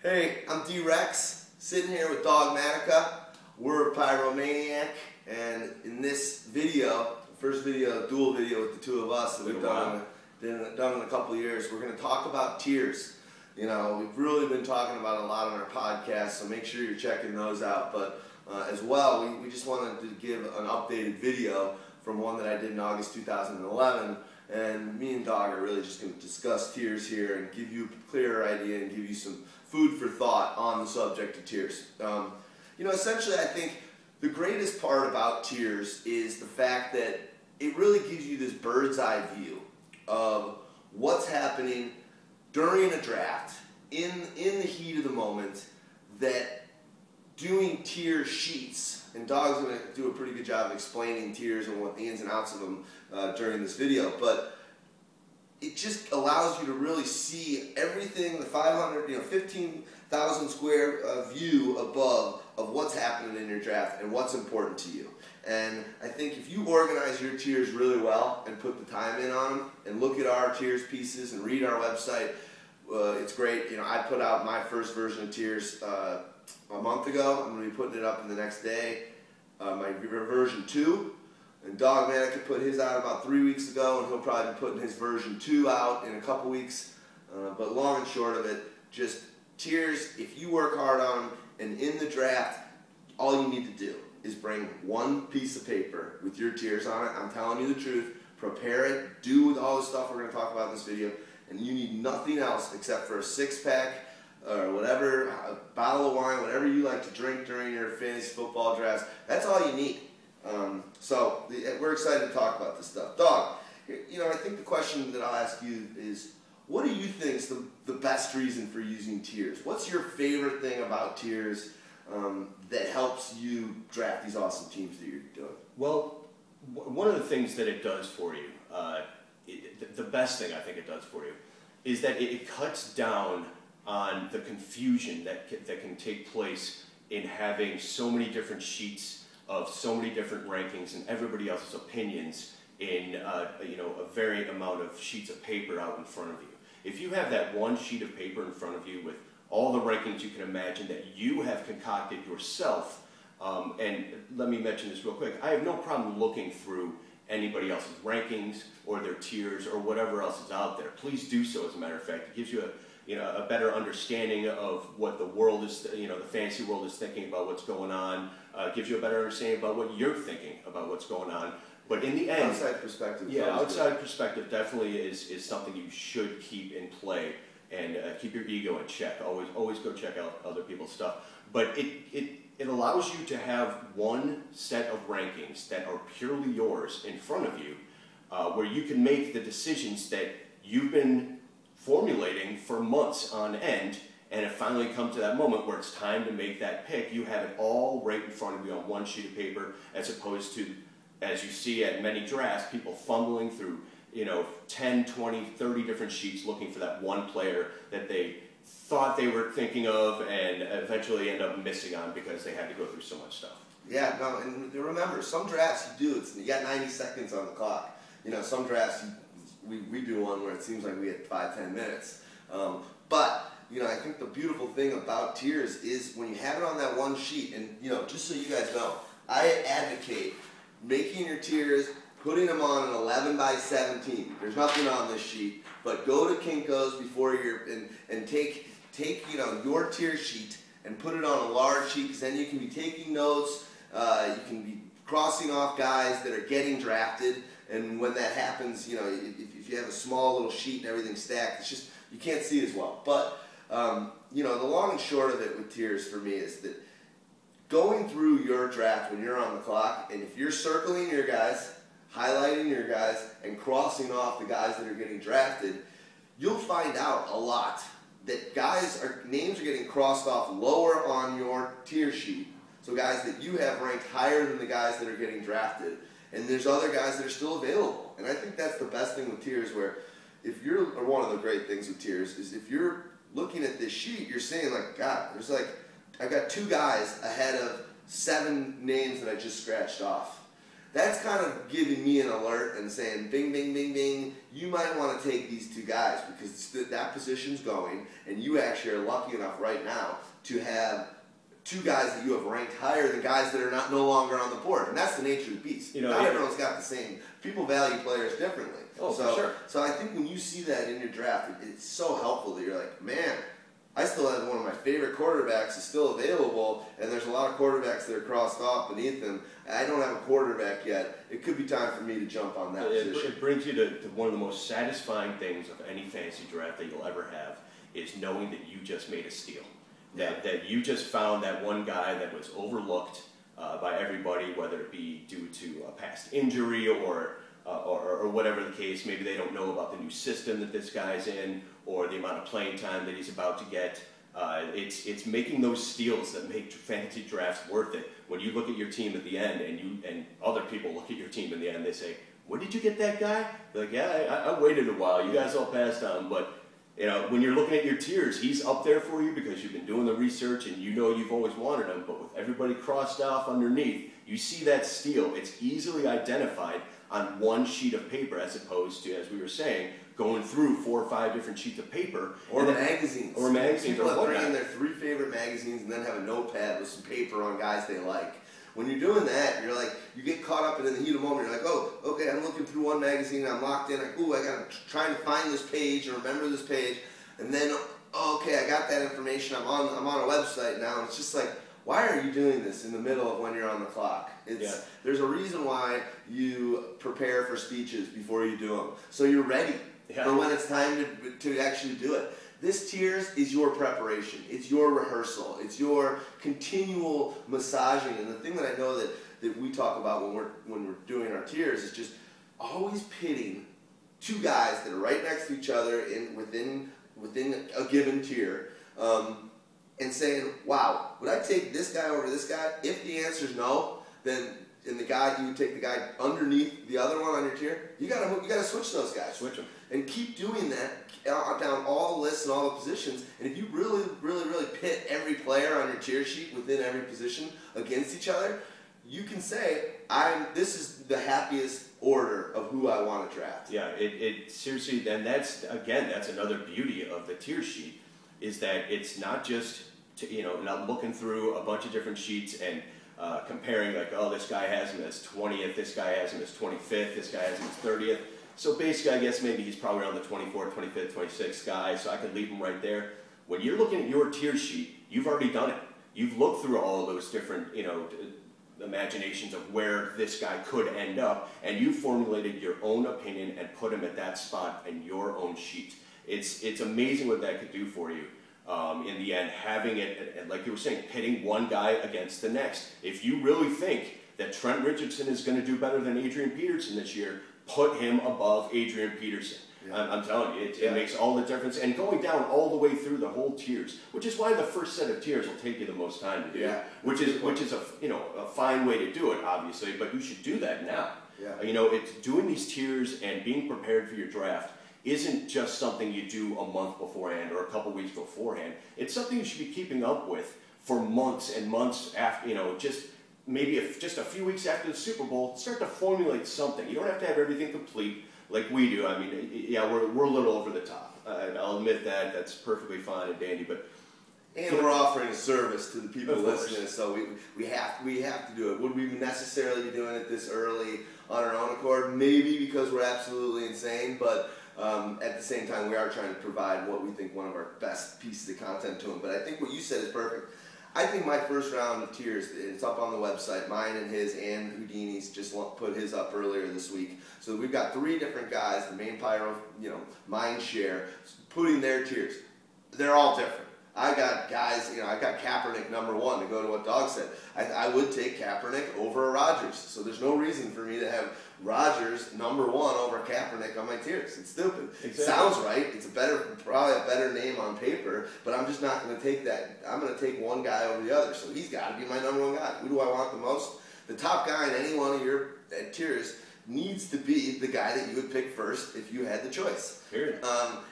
Hey, I'm D-Rex, sitting here with Dawgmaticå. We're Pyromaniac, and in this video, first video, dual video with the two of us that we've done in a couple of years, we're going to talk about tears. You know, we've really been talking about it a lot on our podcast, so make sure you're checking those out. But as well, we just wanted to give an updated video from one that I did in August 2011. And me and Dawg are really just going to discuss tears here and give you a clearer idea and give you some food for thought on the subject of tears. You know, essentially I think the greatest part about tears is the fact that it really gives you this bird's eye view of what's happening during a draft, in the heat of the moment, that doing tier sheets, and Dawg's going to do a pretty good job of explaining tiers and what the ins and outs of them during this video, but it just allows you to really see everything, the 15,000 square view above of what's happening in your draft and what's important to you. And I think if you organize your tiers really well and put the time in on them and look at our tiers pieces and read our website, it's great. You know, I put out my first version of tiers a month ago. I'm going to be putting it up in the next day, my version 2. And Dawgmaticå put his out about 3 weeks ago, and he'll probably be putting his version 2 out in a couple weeks. But long and short of it, just tiers, if you work hard on them, and in the draft, all you need to do is bring one piece of paper with your tiers on it. I'm telling you the truth. Prepare it. Do all the stuff we're going to talk about in this video. And you need nothing else except for a 6-pack or whatever, a bottle of wine, whatever you like to drink during your fantasy football drafts. That's all you need. So we're excited to talk about this stuff. Dawg, you know, I think the question that I'll ask you is, what do you think is the best reason for using tiers? What's your favorite thing about tiers that helps you draft these awesome teams that you're doing? Well, one of the things that it does for you, the best thing I think it does for you, is that it cuts down on the confusion that can take place in having so many different sheets of so many different rankings and everybody else's opinions in you know, a varying amount of sheets of paper out in front of you. If you have that one sheet of paper in front of you with all the rankings you can imagine that you have concocted yourself, and let me mention this real quick, I have no problem looking through anybody else's rankings or their tiers or whatever else is out there. Please do so, as a matter of fact. It gives you a better understanding of what the world is, the fantasy world is thinking about what's going on. Gives you a better understanding about what you're thinking about what's going on. But in the end, outside perspective. Yeah, outside perspective definitely is something you should keep in play and keep your ego in check. Always go check out other people's stuff. But it allows you to have one set of rankings that are purely yours in front of you, where you can make the decisions that you've been formulating for months on end, and it finally comes to that moment where it's time to make that pick. You have it all right in front of you on one sheet of paper, as opposed to, as you see at many drafts, people fumbling through 10, 20, 30 different sheets looking for that one player that they thought they were thinking of and eventually end up missing on because they had to go through so much stuff. Yeah, no, and remember, some drafts you do, you got 90 seconds on the clock. You know, some drafts we do one where it seems like we had 5-10 minutes. But you know, I think the beautiful thing about tiers is when you have it on that one sheet, and just so you guys know, I advocate making your tiers, putting them on an 11 by 17. There's nothing on this sheet, but go to Kinko's before and take your tier sheet and put it on a large sheet, because then you can be taking notes, you can be crossing off guys that are getting drafted, and when that happens, if you have a small little sheet and everything's stacked, it's just, you can't see as well. But the long and short of it with tiers for me is that going through your draft when you're on the clock, and if you're circling your guys, highlighting your guys, and crossing off the guys that are getting drafted, you'll find out a lot that names are getting crossed off lower on your tier sheet. So guys that you have ranked higher than the guys that are getting drafted, and there's other guys that are still available. And I think that's the best thing with tiers, where or one of the great things with tiers is if you're looking at this sheet, you're saying like, God, I got 2 guys ahead of 7 names that I just scratched off. that's kind of giving me an alert and saying, bing, bing, bing, bing, you might want to take these two guys because that position's going, and you actually are lucky enough right now to have two guys that you have ranked higher than guys that are no longer on the board. And that's the nature of the beast. You know, not everyone's got the same. People value players differently. Oh, for sure. So I think when you see that in your draft, it's so helpful that you're like, man, I still have one of my favorite quarterbacks is still available, and there's a lot of quarterbacks that are crossed off beneath him. I don't have a quarterback yet. It could be time for me to jump on that position. It brings you to one of the most satisfying things of any fantasy draft that you'll ever have is knowing that you just made a steal. That you just found that one guy that was overlooked by everybody, whether it be due to a past injury or whatever the case. Maybe they don't know about the new system that this guy's in or the amount of playing time that he's about to get. It's making those steals that make fantasy drafts worth it. When you look at your team at the end and other people look at your team in the end, they say, "Where did you get that guy?" They're like, "Yeah, I waited a while. You guys all passed on, but." You know, when you're looking at your tiers, he's up there for you because you've been doing the research and you know you've always wanted him, but with everybody crossed off underneath, you see that steal. It's easily identified on one sheet of paper as opposed to, as we were saying, going through 4 or 5 different sheets of paper. Or magazines. Or magazines. People that bring in their 3 favorite magazines and then have a notepad with some paper on guys they like. When you're doing that, you're like, you get caught up in the heat of the moment. You're like, oh, okay, I'm looking through one magazine, I'm locked in. Like, ooh, I got to trying to find this page and remember this page. And then, oh, okay, I got that information. I'm on a website now. And it's just like, why are you doing this in the middle of when you're on the clock? There's a reason why you prepare for speeches before you do them. So you're ready for when it's time to actually do it. This tiers is your preparation. It's your rehearsal. It's your continual massaging. And the thing that I know that we talk about when we're doing our tiers is just always pitting 2 guys that are right next to each other within a given tier, and saying, "Wow, would I take this guy over this guy?" If the answer is no, then you would take the guy underneath the other one on your tier. You gotta switch those guys. Switch them. And keep doing that down all the lists and all the positions. And if you really, really, really pit every player on your tier sheet within every position against each other, you can say, this is the happiest order of who I want to draft. Yeah, it seriously, then that's another beauty of the tier sheet, is that it's not just, not looking through a bunch of different sheets and comparing like, oh, this guy has him as 20th, this guy has him as 25th, this guy has him as 30th. So basically, I guess maybe he's probably around the 24th, 25th, 26th guy, so I can leave him right there. When you're looking at your tier sheet, you've already done it. You've looked through all of those different, imaginations of where this guy could end up, and you formulated your own opinion and put him at that spot in your own sheet. It's amazing what that could do for you. In the end, having it, like you were saying, pitting one guy against the next. If you really think that Trent Richardson is going to do better than Adrian Peterson this year, put him above Adrian Peterson. Yeah. I'm telling you, it makes all the difference. And going down all the way through the whole tiers, which is why the first set of tiers will take you the most time to do. Yeah. Which is a fine way to do it, obviously, but you should do that now. Yeah. It's doing these tiers and being prepared for your draft isn't just something you do a month beforehand or a couple weeks beforehand. It's something you should be keeping up with for months and months after, maybe just a few weeks after the Super Bowl, start to formulate something. You don't have to have everything complete like we do. I mean, yeah, we're a little over the top. I'll admit that. That's perfectly fine and dandy, but... And we're offering a service to the people listening, so we have to do it. Would we necessarily be doing it this early on our own accord? Maybe because we're absolutely insane, but at the same time, we are trying to provide what we think one of our best pieces of content to them. But I think what you said is perfect. I think my first round of tiers, it's up on the website, mine and his, and Houdini's just put his up earlier this week. So we've got 3 different guys, the main Pyro, mind share, putting their tiers. They're all different. I got guys, I got Kaepernick #1 to go to what Dog said. I would take Kaepernick over Rodgers. So there's no reason for me to have Rodgers #1 over Kaepernick on my tiers. It's stupid. Exactly. Sounds right. It's probably a better name on paper, but I'm just not going to take that. I'm going to take one guy over the other. So he's got to be my #1 guy. Who do I want the most? The top guy in any one of your tiers, needs to be the guy that you would pick first if you had the choice. Period.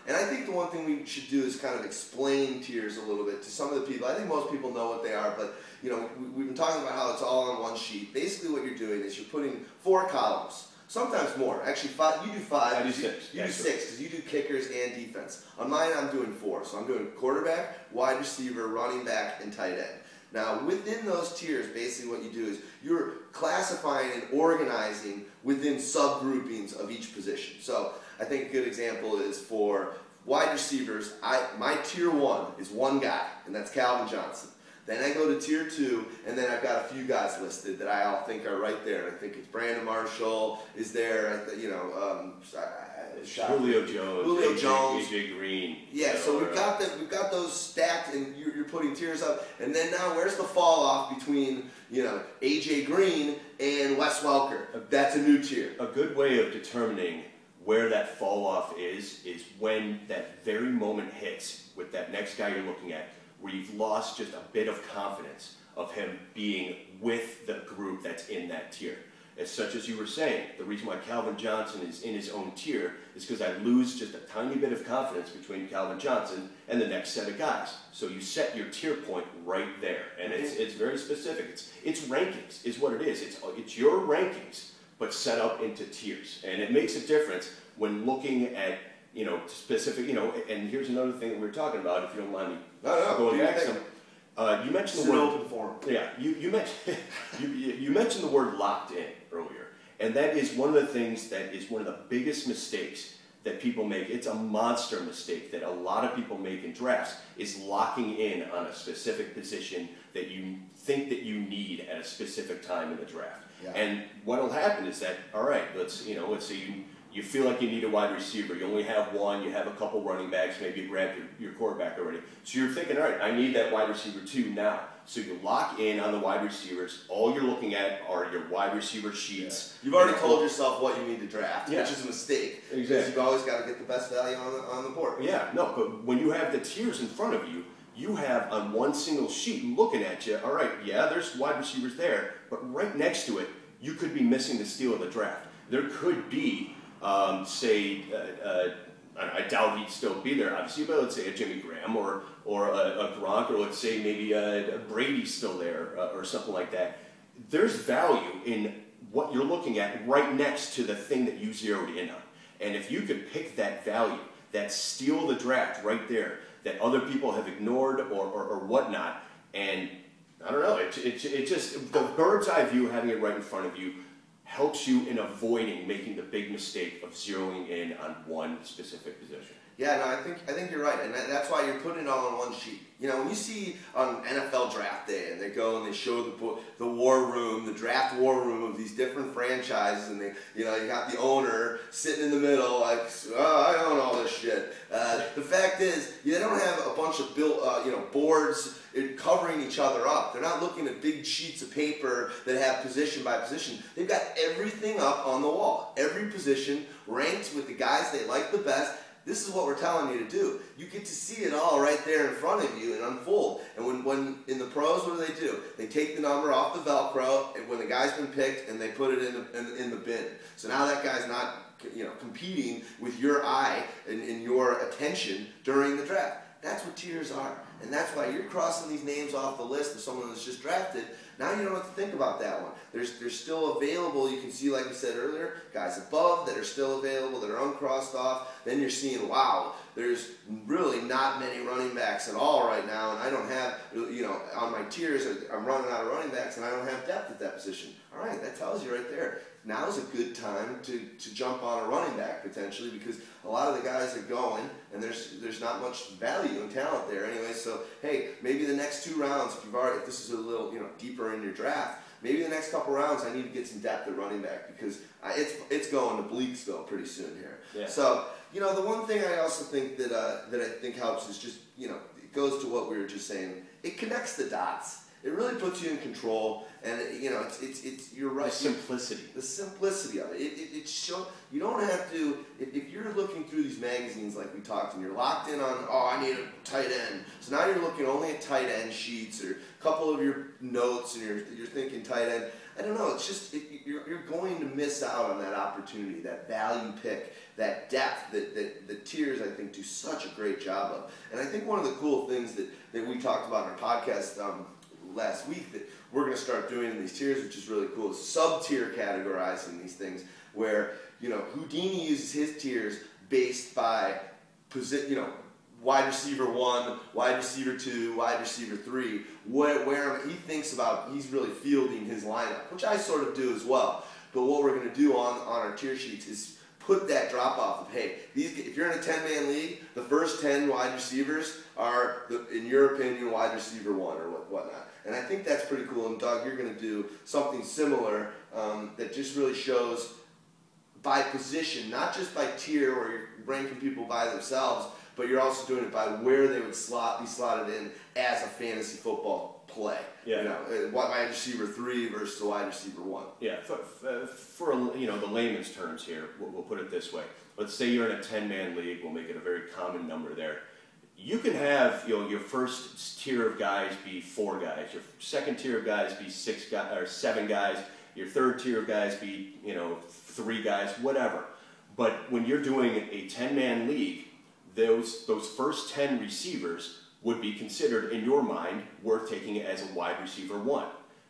And I think the one thing we should do is kind of explain tiers a little bit to some of the people. I think most people know what they are, but you know, we've been talking about how it's all on one sheet. Basically what you're doing is you're putting 4 columns, sometimes more. Actually, 5. You do 5. I do 6. You do 6 because you do kickers and defense. On mine, I'm doing 4. So I'm doing quarterback, wide receiver, running back, and tight end. Now, within those tiers, basically what you do is you're classifying and organizing within subgroupings of each position. So I think a good example is for wide receivers, my tier 1 is one guy, and that's Calvin Johnson. Then I go to tier 2, and then I've got a few guys listed that I all think are right there. I think it's Brandon Marshall is there, you know, Julio Jones, AJ Green. Yeah, so we've got those stacked, and you're putting tiers up. And then now, where's the fall off between, you know, AJ Green and Wes Welker? That's a new tier. A good way of determining where that fall off is when that very moment hits with that next guy you're looking at, where you've lost just a bit of confidence of him being with the group that's in that tier. As such as you were saying, the reason why Calvin Johnson is in his own tier is because I lose just a tiny bit of confidence between Calvin Johnson and the next set of guys. So you set your tier point right there, and it's very specific. It's rankings is what it is. It's your rankings, but set up into tiers, and it makes a difference when looking at, you know, specific, you know. And here's another thing that we were talking about, if you don't mind me going back some. You mentioned the word. Yeah, you mentioned you mentioned the word locked in earlier, and that is one of the things that is one of the biggest mistakes that people make. It's a monster mistake that a lot of people make in drafts, is locking in on a specific position that you think that you need at a specific time in the draft. Yeah. And what will happen is that, all right, let's say you feel like you need a wide receiver. You only have one. You have a couple running backs. Maybe you grabbed your quarterback already. So you're thinking, all right, I need that wide receiver 2 now. So you lock in on the wide receivers. All you're looking at are your wide receiver sheets. Yeah. You've already told yourself what you need to draft, which is a mistake. Exactly. Because you've always got to get the best value on the board. Yeah, no, but when you have the tiers in front of you, you have on one single sheet looking at you, all right, yeah, there's wide receivers there, but right next to it, you could be missing the steal of the draft. There could be, I doubt he'd still be there, obviously, but let's say a Jimmy Graham or a Gronk, or let's say maybe a Brady's still there or something like that. There's value in what you're looking at right next to the thing that you zeroed in on. And if you could pick that value, that steal of the draft right there, that other people have ignored or whatnot, and I don't know, it just, the bird's eye view, having it right in front of you, helps you in avoiding making the big mistake of zeroing in on one specific position. Yeah, no, I think you're right, and that's why you're putting it all on one sheet. You know, when you see on NFL Draft Day, and they go and they show the war room, the draft war room of these different franchises, and you got the owner sitting in the middle, like, oh, I own all this shit. The fact is, they don't have a bunch of boards covering each other up. They're not looking at big sheets of paper that have position by position. They've got everything up on the wall. Every position ranked with the guys they like the best. This is what we're telling you to do. You get to see it all right there in front of you and unfold. And when in the pros, what do? They take the number off the Velcro, and when the guy's been picked, and they put it in the bin. So now that guy's not competing with your eye and your attention during the draft. That's what tiers are. And that's why you're crossing these names off the list of someone that's just drafted. Now you don't have to think about that one. They're still available. You can see, like we said earlier, guys above that are still available, that are uncrossed off. Then you're seeing, wow, there's really not many running backs at all right now, and I don't have, on my tiers, I'm running out of running backs, and I don't have depth at that position. All right, that tells you right there. Now's a good time to jump on a running back potentially, because a lot of the guys are going, and there's not much value and talent there anyway. So hey, maybe the next 2 rounds, if this is a little deeper in your draft, maybe the next couple rounds I need to get some depth at running back, because it's going to Bleaksville pretty soon here. Yeah. So the one thing I also think that I think helps is just it goes to what we were just saying. It connects the dots. it really puts you in control, and you know, it's you're right. The simplicity of it. It shows you don't have to. If you're looking through these magazines like we talked, and you're locked in on, oh, I need a tight end. So now you're looking only at tight end sheets or a couple of your notes, and you're thinking tight end. I don't know. It's just you're going to miss out on that opportunity, that value pick, that depth that the tiers, I think, do such a great job of. And I think one of the cool things that we talked about in our podcast last week that we're going to start doing in these tiers, which is really cool, is sub-tier categorizing these things, where, you know, Houdini uses his tiers based by wide receiver 1, wide receiver 2, wide receiver 3, where he thinks about, he's really fielding his lineup, which I sort of do as well. But what we're going to do on our tier sheets is put that drop off of, hey, if you're in a 10-man league, the first 10 wide receivers are, in your opinion, wide receiver 1 or whatnot. And I think that's pretty cool. And Doug, you're going to do something similar that just really shows by position, not just by tier where you're ranking people by themselves, but you're also doing it by where they would be slotted in as a fantasy football play. Yeah. You know, wide receiver 3 versus a wide receiver 1. Yeah. For you know, the layman's terms here, we'll put it this way. Let's say you're in a 10-man league. We'll make it a very common number there. You can have, you know, your first tier of guys be 4 guys. Your second tier of guys be 6 guys or 7 guys. Your third tier of guys be, you know, 3 guys, whatever. But when you're doing a 10-man league, those first 10 receivers would be considered, in your mind, worth taking as a wide receiver 1.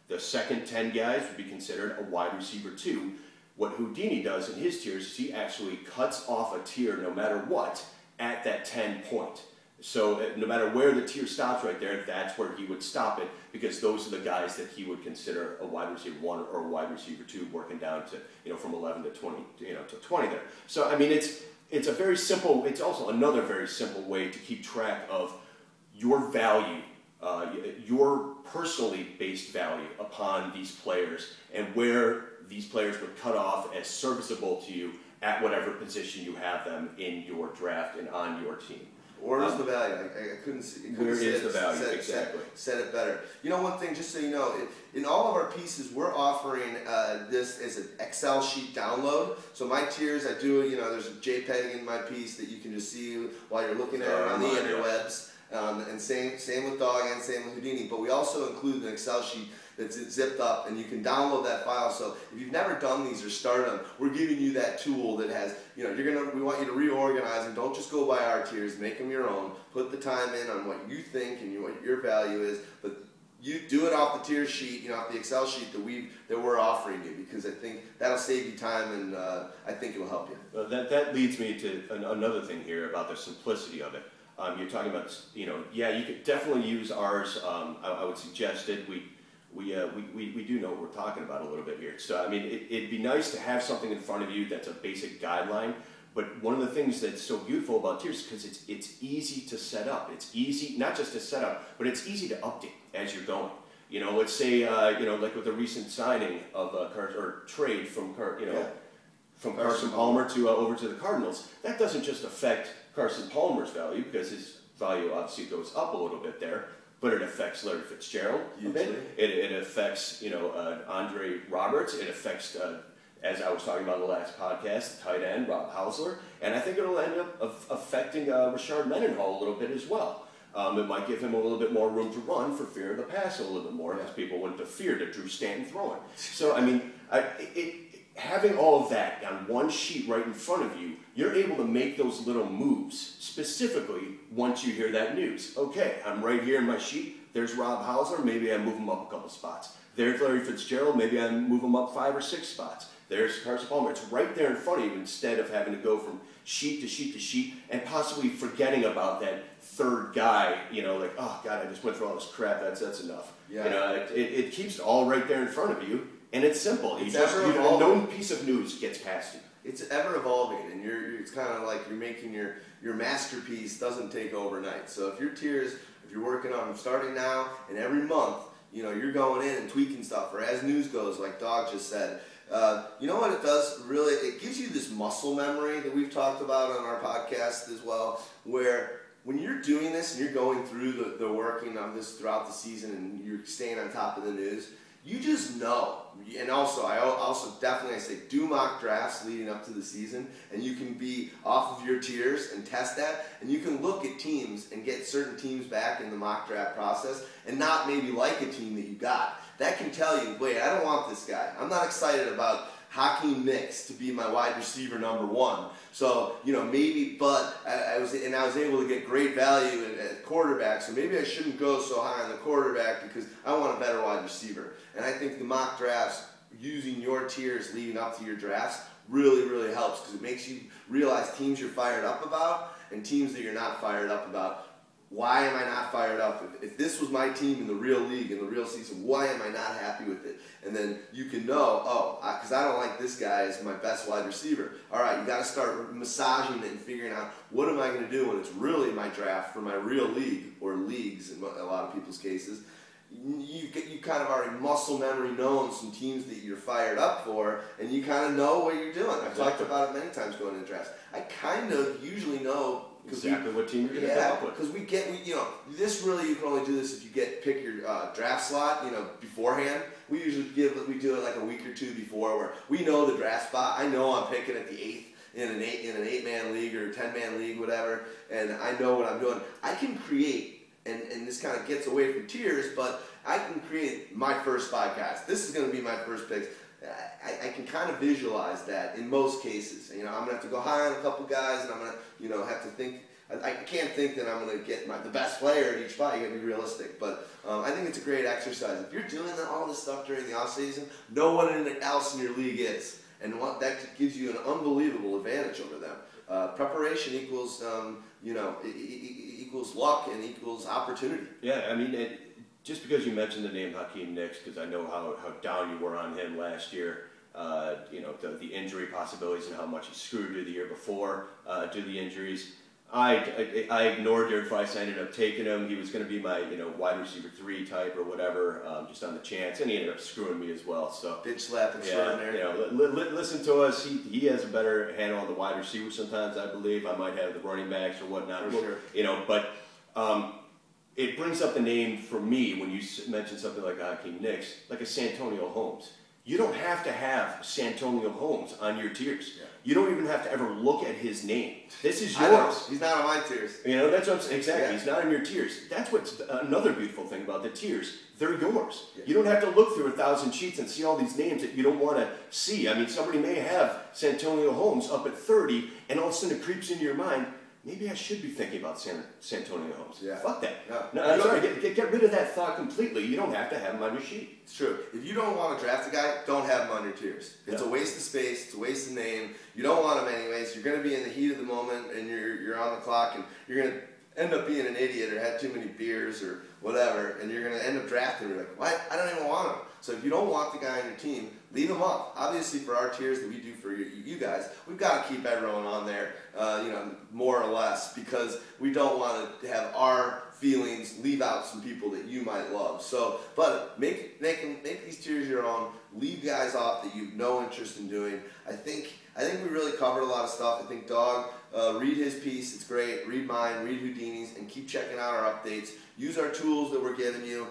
The second 10 guys would be considered a wide receiver 2. What Houdini does in his tiers is he actually cuts off a tier, no matter what, at that 10 point. So no matter where the tier stops right there, that's where he would stop it, because those are the guys that he would consider a wide receiver 1 or a wide receiver 2, working down to, you know, from 11 to 20, you know, to 20 there. So I mean, it's a very simple. It's also another very simple way to keep track of your value, your personally based value upon these players, and where these players would cut off as serviceable to you at whatever position you have them in your draft and on your team. Where is the value? I couldn't see. Where is the value? Exactly. Said it better. You know, one thing, just so you know, in all of our pieces, we're offering this as an Excel sheet download. So my tiers, I do, you know, there's a JPEG in my piece that you can just see while you're looking at it on the interwebs. And same with Dog and same with Houdini. But we also include an Excel sheet that's zipped up, and you can download that file. So if you've never done these or started them, we're giving you that tool that has, you know, we want you to reorganize them. Don't just go by our tiers, make them your own. Put the time in on what you think and what your value is, but you do it off the tier sheet, you know, off the Excel sheet that we're offering you, because I think that'll save you time, and I think it'll help you. Well, that leads me to another thing here about the simplicity of it. You're talking about, you know, yeah, you could definitely use ours. I would suggest it. We do know what we're talking about a little bit here. So, I mean, it'd be nice to have something in front of you that's a basic guideline. But one of the things that's so beautiful about tiers is because it's easy to set up. It's easy, not just to set up, but it's easy to update as you're going. You know, let's say, you know, like with the recent signing of or trade from Carson Palmer to over to the Cardinals. That doesn't just affect Carson Palmer's value, because his value obviously goes up a little bit there, but it affects Larry Fitzgerald a bit. It affects, you know, Andre Roberts. It affects, as I was talking about in the last podcast, the tight end, Rob Hausler. And I think it'll end up affecting Rashard Mendenhall a little bit as well. It might give him a little bit more room to run for fear of the pass a little bit more, because people wouldn't have feared a Drew Stanton throwing. So, I mean, having all of that on one sheet right in front of you, you're able to make those little moves specifically once you hear that news. Okay, I'm right here in my sheet. There's Rob Hausler. Maybe I move him up a couple spots. There's Larry Fitzgerald. Maybe I move him up 5 or 6 spots. There's Carson Palmer. It's right there in front of you, instead of having to go from sheet to sheet to sheet and possibly forgetting about that third guy. You know, like, oh God, I just went through all this crap. That's enough. Yeah. You know, it keeps it all right there in front of you. And it's simple. No piece of news gets past you. It's ever evolving, and it's kind of like you're making your masterpiece doesn't take overnight. So if your tiers, if you're working on them starting now and every month, you know, you're going in and tweaking stuff, or as news goes, like Dog just said, you know what it does really? It gives you this muscle memory that we've talked about on our podcast as well, where when you're doing this and you're going through the working on this throughout the season and you're staying on top of the news, you just know. And also, I say do mock drafts leading up to the season, and you can be off of your tiers and test that, and you can look at teams and get certain teams back in the mock draft process and not maybe like a team that you got. That can tell you, wait, I don't want this guy. I'm not excited about Hakeem Nicks to be my wide receiver #1. So, maybe, but I was able to get great value at quarterback, so maybe I shouldn't go so high on the quarterback because I want a better wide receiver. And I think the mock drafts, using your tiers leading up to your drafts, really, really helps because it makes you realize teams you're fired up about and teams that you're not fired up about. Why am I not fired up? If this was my team in the real league, in the real season, why am I not happy with it? And then you can know, because I don't like this guy as my best wide receiver. All right, you got to start massaging it and figuring out what am I going to do when it's really my draft for my real league, or leagues in a lot of people's cases. You kind of already muscle memory known some teams that you're fired up for, and you kind of know what you're doing. I've talked about it many times going into drafts. I kind of usually know exactly what team you're going to come up with. Because this really, you can only do this if you pick your draft slot, beforehand. We usually do it like a week or two before, where we know the draft spot. I know I'm picking at the 8th in an 8-man league or a 10-man league, whatever, and I know what I'm doing. I can create. And this kind of gets away from tiers, but I can create my first 5 guys. This is going to be my first picks. I can kind of visualize that in most cases. I'm going to have to go high on a couple guys, and I'm going to, have to think. I can't think that I'm going to get the best player at each spot. You got to be realistic. But I think it's a great exercise. If you're doing all this stuff during the off season, no one else in your league is, and that gives you an unbelievable advantage over them. Preparation equals, equals luck and equals opportunity. Yeah, I mean, just because you mentioned the name Hakeem Nicks, because I know how down you were on him last year, the injury possibilities and how much he screwed you the year before due to the injuries. I ignored your advice. I ended up taking him. He was going to be my wide receiver 3 type or whatever, just on the chance, and he ended up screwing me as well. So bitch slap extraordinary. Listen to us. He has a better handle on the wide receiver sometimes. I believe I might have the running backs or whatnot. For sure. But it brings up the name for me when you mention something like Hakeem Nicks, like a Santonio Holmes. You don't have to have Santonio Holmes on your tiers. Yeah. You don't even have to ever look at his name. This is yours. He's not on my tiers. That's what I'm saying. Exactly. Yeah. He's not on your tiers. That's what's another beautiful thing about the tiers. They're yours. Yeah. You don't have to look through 1,000 sheets and see all these names that you don't want to see. I mean, somebody may have Santonio Holmes up at 30, and all of a sudden it creeps into your mind, maybe I should be thinking about Santonio Holmes. Yeah. Fuck that. No, I'm sorry. Get rid of that thought completely. You don't have to have him on your sheet. It's true. If you don't want to draft a guy, don't have him on your tiers. It's a waste of space. It's a waste of name. You don't want him anyways. You're going to be in the heat of the moment, and you're on the clock, and you're going to end up being an idiot or had too many beers or whatever, and you're going to end up drafting. You're like, what? I don't even want him. So if you don't want the guy on your team, leave him off. Obviously, for our tiers that we do for you guys, we've got to keep everyone on there, more or less, because we don't want to have our feelings leave out some people that you might love. So, but make these tiers your own. Leave guys off that you've no interest in doing. I think we really covered a lot of stuff. I think Dawg, read his piece. It's great. Read mine. Read Houdini's, and keep checking out our updates. Use our tools that we're giving you.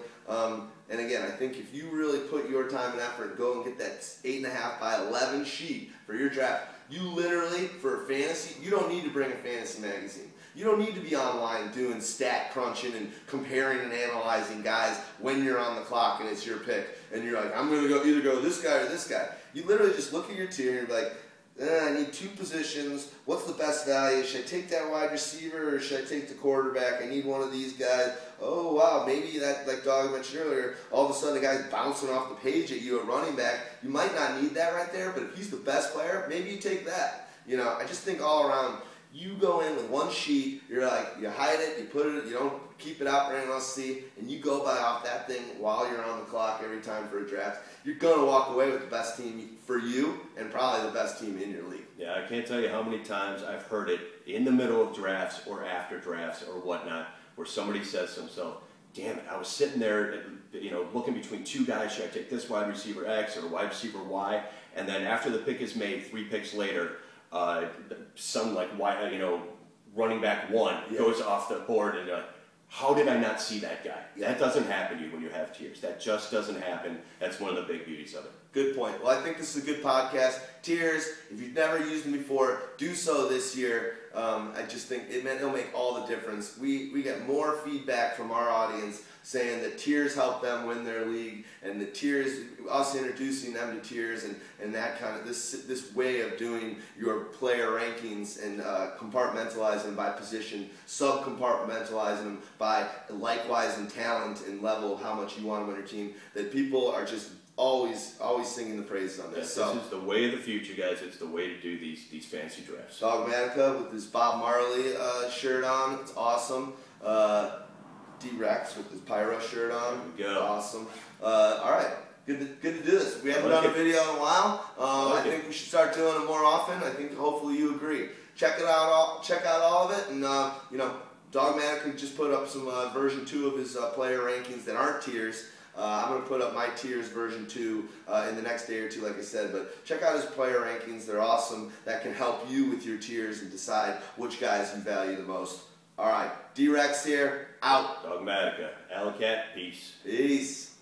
And again, I think if you really put your time and effort and go and get that 8.5 by 11 sheet for your draft, you literally, for fantasy, you don't need to bring a fantasy magazine. You don't need to be online doing stat crunching and comparing and analyzing guys when you're on the clock and it's your pick. And you're like, I'm going to either go this guy or this guy. You literally just look at your tier and you're like, I need 2 positions. What's the best value? Should I take that wide receiver or should I take the quarterback? I need one of these guys. Oh, wow, maybe that, like Dawg mentioned earlier, all of a sudden the guy's bouncing off the page at you at running back. You might not need that right there, but if he's the best player, maybe you take that. I just think all around, you go in with one sheet, you're like, you hide it, you put it, you don't keep it out for anyone else to see, and you go buy off that thing while you're on the clock every time for a draft. You're going to walk away with the best team for you and probably the best team in your league. Yeah, I can't tell you how many times I've heard it in the middle of drafts or after drafts or whatnot, where somebody says to himself, damn it, I was sitting there, looking between 2 guys, should I take this wide receiver X or wide receiver Y? And then after the pick is made, 3 picks later, some running back 1 goes off the board, and how did I not see that guy? Yeah. That doesn't happen to you when you have tiers. That just doesn't happen. That's one of the big beauties of it. Good point. Well, I think this is a good podcast. Tiers, if you've never used them before, do so this year. I just think it'll make all the difference. We get more feedback from our audience saying that tiers help them win their league, and the tiers, us introducing them to tiers, and that kind of this way of doing your player rankings and compartmentalizing them by position, sub-compartmentalizing them by likewise in talent and level of how much you want them on your team, that people are just always singing the praises on this. Yes, so this is the way of the future, guys. It's the way to do these fancy drafts. Dawgmaticå with his Bob Marley shirt on. It's awesome. D-Rex with his Pyro shirt on. There we go. Awesome. All right. Good to do this. We haven't done a video in a while. I think we should start doing it more often. I think hopefully you agree. Check out all of it, and you know, Dawgmaticå just put up some version 2 of his player rankings that aren't tiers. I'm going to put up my tiers version 2 in the next day or two, like I said. But check out his player rankings. They're awesome. That can help you with your tiers and decide which guys you value the most. All right. D-Rex here. Out. Dawgmaticå. Alley Cat. Peace. Peace.